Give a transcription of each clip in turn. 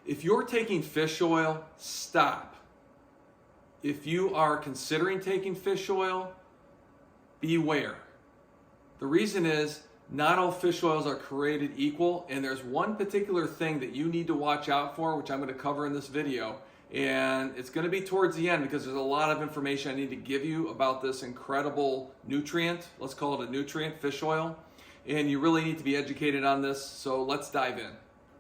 If you're taking fish oil, stop. If you are considering taking fish oil, beware. The reason is not all fish oils are created equal, and there's one particular thing that you need to watch out for, which I'm going to cover in this video, and it's going to be towards the end because there's a lot of information I need to give you about this incredible nutrient. Let's call it a nutrient, fish oil, and you really need to be educated on this, so let's dive in.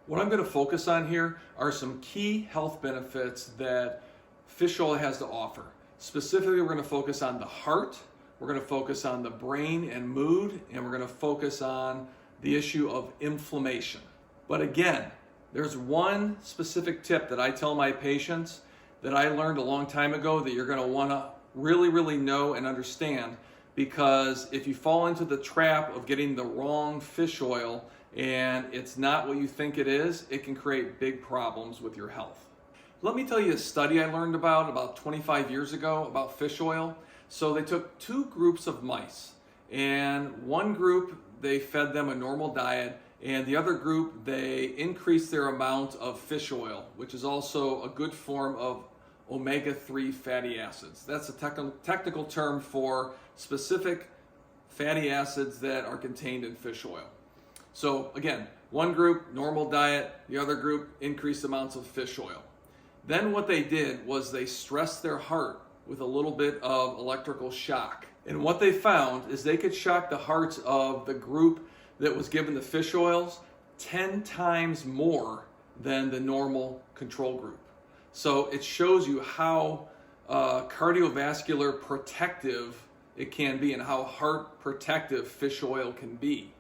What I'm going to focus on here are some key health benefits that fish oil has to offer. Specifically, we're going to focus on the heart, we're going to focus on the brain and mood, and we're going to focus on the issue of inflammation. But again, there's one specific tip that I tell my patients that I learned a long time ago that you're going to want to really know and understand, because if you fall into the trap of getting the wrong fish oil and it's not what you think it is, it can create big problems with your health. Let me tell you a study I learned about 25 years ago about fish oil. So they took two groups of mice, and one group they fed them a normal diet, and the other group they increased their amount of fish oil, which is also a good form of omega-3 fatty acids. That's a technical term for specific fatty acids that are contained in fish oil. So again, one group, normal diet, the other group, increased amounts of fish oil. Then what they did was they stressed their heart with a little bit of electrical shock. And what they found is they could shock the hearts of the group that was given the fish oils 10 times more than the normal control group. So it shows you how cardiovascular protective it can be and how heart protective fish oil can be.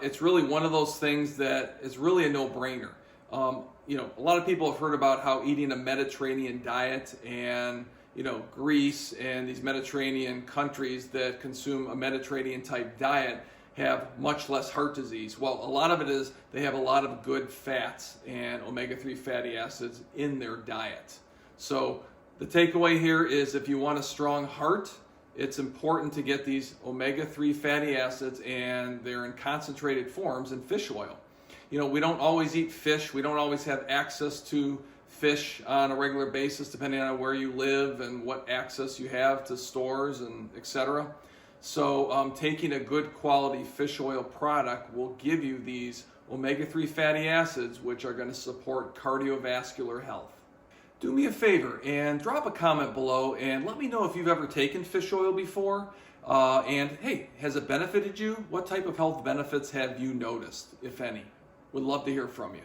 It's really one of those things that is really a no-brainer. A lot of people have heard about how eating a Mediterranean diet and Greece and these Mediterranean countries that consume a Mediterranean type diet have much less heart disease. Well, a lot of it is they have a lot of good fats and omega-3 fatty acids in their diet. So the takeaway here is if you want a strong heart, it's important to get these omega-3 fatty acids, and they're in concentrated forms in fish oil. We don't always eat fish. We don't always have access to fish on a regular basis, depending on where you live and what access you have to stores and etc. So taking a good quality fish oil product will give you these omega-3 fatty acids, which are going to support cardiovascular health. Do me a favor and drop a comment below and let me know if you've ever taken fish oil before. And hey, has it benefited you? What type of health benefits have you noticed, if any? Would love to hear from you.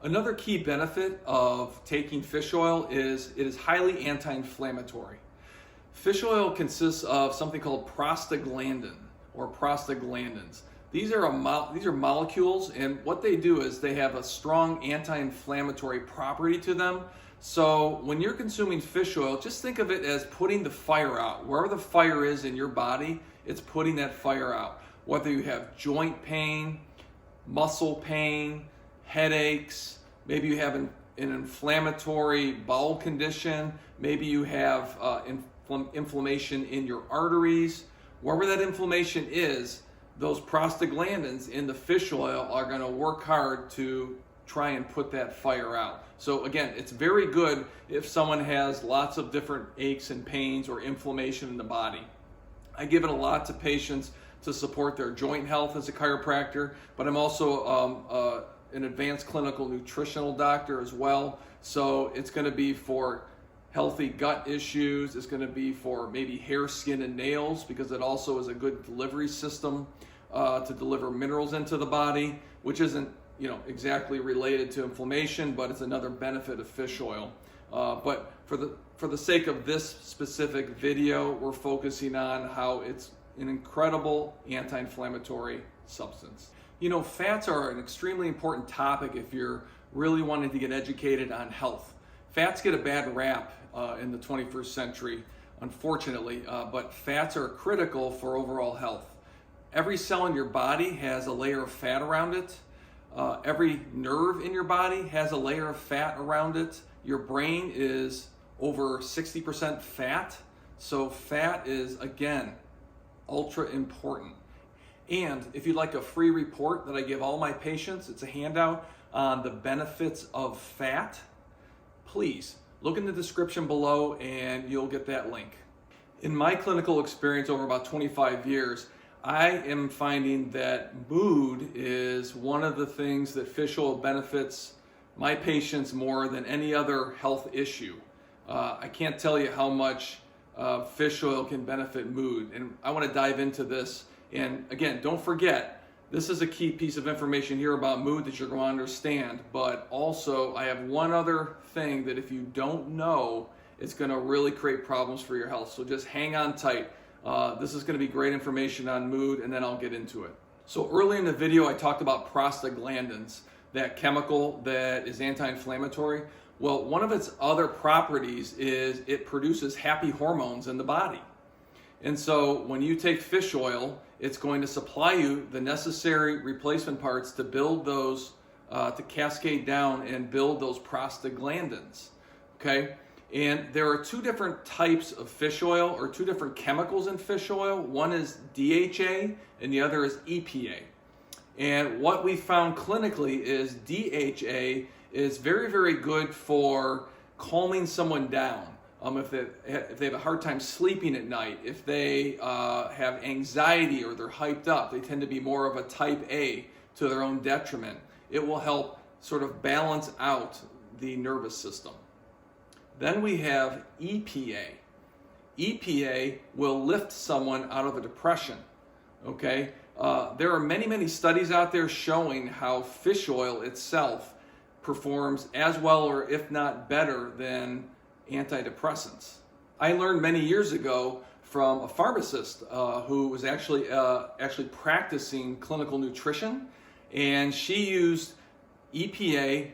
Another key benefit of taking fish oil is it is highly anti-inflammatory. Fish oil consists of something called prostaglandin or prostaglandins. These are molecules, and what they do is they have a strong anti-inflammatory property to them. So when you're consuming fish oil, just think of it as putting the fire out. Wherever the fire is in your body, it's putting that fire out. Whether you have joint pain, muscle pain, headaches, maybe you have an inflammatory bowel condition, maybe you have inflammation in your arteries. Wherever that inflammation is, those prostaglandins in the fish oil are going to work hard to try and put that fire out. So again, it's very good if someone has lots of different aches and pains or inflammation in the body. I give it a lot to patients to support their joint health as a chiropractor, but I'm also an advanced clinical nutritional doctor as well. So it's going to be for healthy gut issues. It's going to be for maybe hair, skin, and nails, because it also is a good delivery system to deliver minerals into the body, which isn't exactly related to inflammation, but it's another benefit of fish oil. But for the sake of this specific video, we're focusing on how it's an incredible anti-inflammatory substance. Fats are an extremely important topic if you're really wanting to get educated on health. Fats get a bad rap in the 21st century, unfortunately, but fats are critical for overall health. Every cell in your body has a layer of fat around it. Every nerve in your body has a layer of fat around it. Your brain is over 60% fat. So fat is, again, ultra important. And if you'd like a free report that I give all my patients, it's a handout on the benefits of fat, please look in the description below and you'll get that link. In my clinical experience over about 25 years, I am finding that mood is one of the things that fish oil benefits my patients more than any other health issue. I can't tell you how much fish oil can benefit mood, and I want to dive into this. And again, don't forget, this is a key piece of information here about mood that you're going to understand, but also I have one other thing that if you don't know, it's going to really create problems for your health. So just hang on tight. This is going to be great information on mood, and then I'll get into it. So early in the video, I talked about prostaglandins, that chemical that is anti-inflammatory. Well, one of its other properties is it produces happy hormones in the body. And so when you take fish oil, it's going to supply you the necessary replacement parts to build those, to cascade down and build those prostaglandins, okay? And there are two different types of fish oil, or two different chemicals in fish oil. One is DHA and the other is EPA. And what we found clinically is DHA is very, very good for calming someone down. If they have a hard time sleeping at night, if they have anxiety or they're hyped up, they tend to be more of a type A to their own detriment. It will help sort of balance out the nervous system. Then we have EPA. EPA will lift someone out of a depression, okay? There are many, many studies out there showing how fish oil itself performs as well, or if not better, than antidepressants. I learned many years ago from a pharmacist who was actually practicing clinical nutrition, and she used EPA,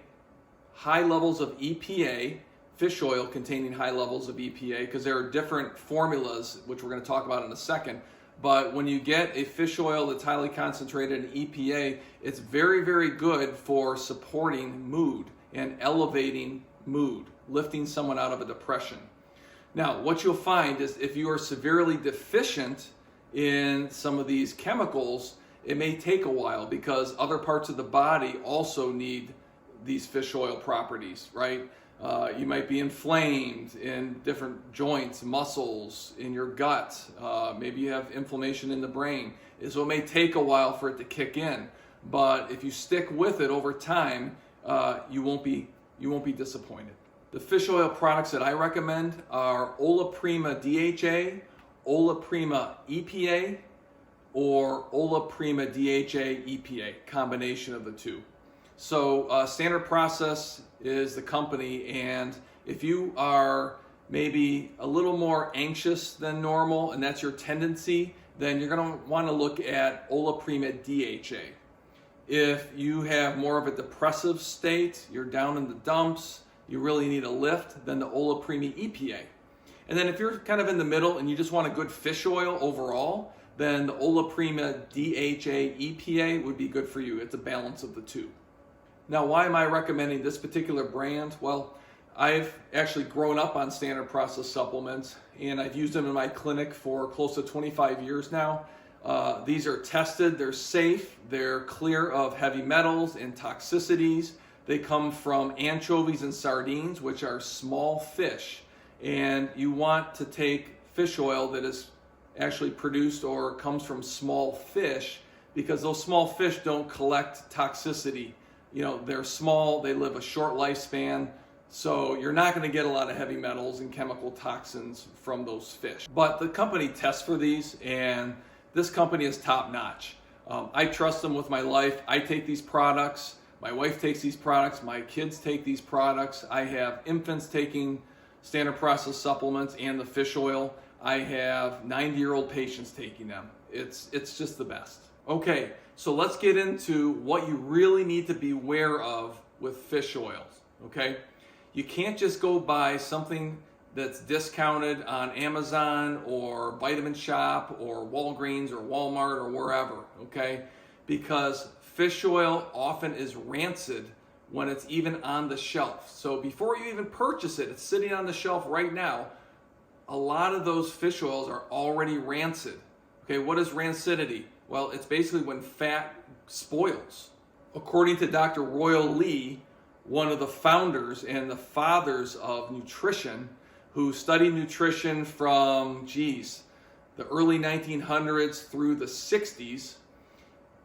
high levels of EPA, fish oil containing high levels of EPA, because there are different formulas, which we're going to talk about in a second. But when you get a fish oil that's highly concentrated in EPA, it's very, very good for supporting mood and elevating mood, lifting someone out of a depression. Now, what you'll find is if you are severely deficient in some of these chemicals, it may take a while because other parts of the body also need these fish oil properties, right? You might be inflamed in different joints, muscles, in your gut. Maybe you have inflammation in the brain. So it may take a while for it to kick in, but if you stick with it over time, you won't be disappointed. The fish oil products that I recommend are Ola Prima DHA, Ola Prima EPA, or Ola Prima DHA EPA, combination of the two. So Standard Process is the company, and if you are maybe a little more anxious than normal, and that's your tendency, then you're going to want to look at Ola Prima DHA. If you have more of a depressive state, you're down in the dumps, you really need a lift, then the Ola Prima EPA. And then if you're kind of in the middle and you just want a good fish oil overall, then the Ola Prima DHA EPA would be good for you. It's a balance of the two. Now, why am I recommending this particular brand? Well, I've actually grown up on Standard Process supplements, and I've used them in my clinic for close to 25 years now. These are tested, they're safe, they're clear of heavy metals and toxicities. They come from anchovies and sardines, which are small fish. And you want to take fish oil that is actually produced or comes from small fish, because those small fish don't collect toxicity. You know, they're small, they live a short lifespan, so you're not going to get a lot of heavy metals and chemical toxins from those fish. But the company tests for these, and this company is top notch. I trust them with my life. I take these products, my wife takes these products, my kids take these products. I have infants taking Standard Process supplements and the fish oil. I have 90-year-old patients taking them. It's just the best. Okay, so let's get into what you really need to be aware of with fish oils, okay? You can't just go buy something that's discounted on Amazon or Vitamin Shop or Walgreens or Walmart or wherever, okay? Because fish oil often is rancid when it's even on the shelf. So before you even purchase it, it's sitting on the shelf right now. A lot of those fish oils are already rancid. Okay, what is rancidity? Well, it's basically when fat spoils. According to Dr. Royal Lee, one of the founders and the fathers of nutrition, who studied nutrition from, the early 1900s through the 60s,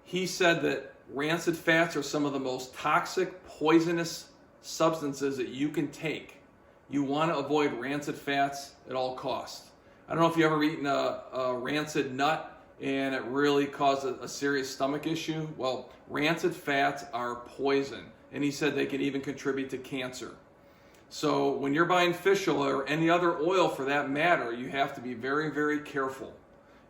he said that rancid fats are some of the most toxic, poisonous substances that you can take. You want to avoid rancid fats at all costs. I don't know if you've ever eaten a rancid nut and it really caused a serious stomach issue. Well, rancid fats are poison, and he said they can even contribute to cancer. So when you're buying fish oil or any other oil for that matter, you have to be very, very careful.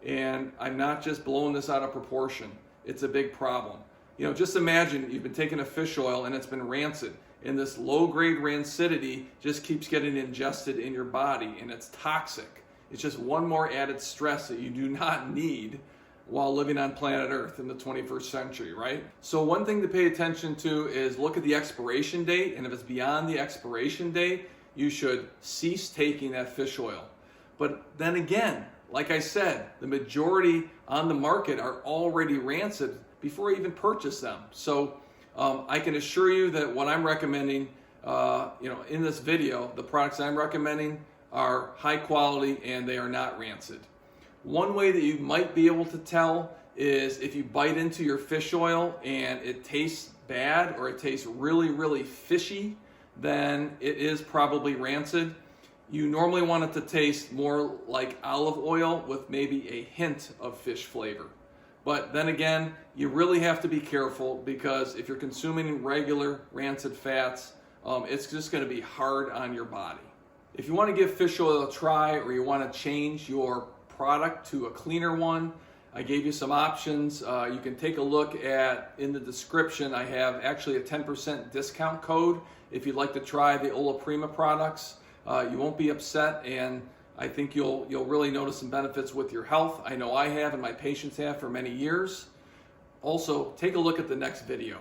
And I'm not just blowing this out of proportion. It's a big problem. You know, just imagine you've been taking a fish oil and it's been rancid, and this low-grade rancidity just keeps getting ingested in your body, and it's toxic. It's just one more added stress that you do not need while living on planet Earth in the 21st century, right? So one thing to pay attention to is look at the expiration date, and if it's beyond the expiration date, you should cease taking that fish oil. But then again, like I said, the majority on the market are already rancid before you even purchase them. So I can assure you that what I'm recommending, in this video, the products I'm recommending are high quality and they are not rancid. One way that you might be able to tell is if you bite into your fish oil and it tastes bad or it tastes really, really fishy, then it is probably rancid. You normally want it to taste more like olive oil with maybe a hint of fish flavor. But then again, you really have to be careful, because if you're consuming regular rancid fats, it's just going to be hard on your body. If you want to give fish oil a try, or you want to change your product to a cleaner one, I gave you some options. You can take a look at, in the description, I have actually a 10% discount code if you'd like to try the Ola Prima products. You won't be upset, and I think you'll really notice some benefits with your health. I know I have, and my patients have for many years. Also, take a look at the next video.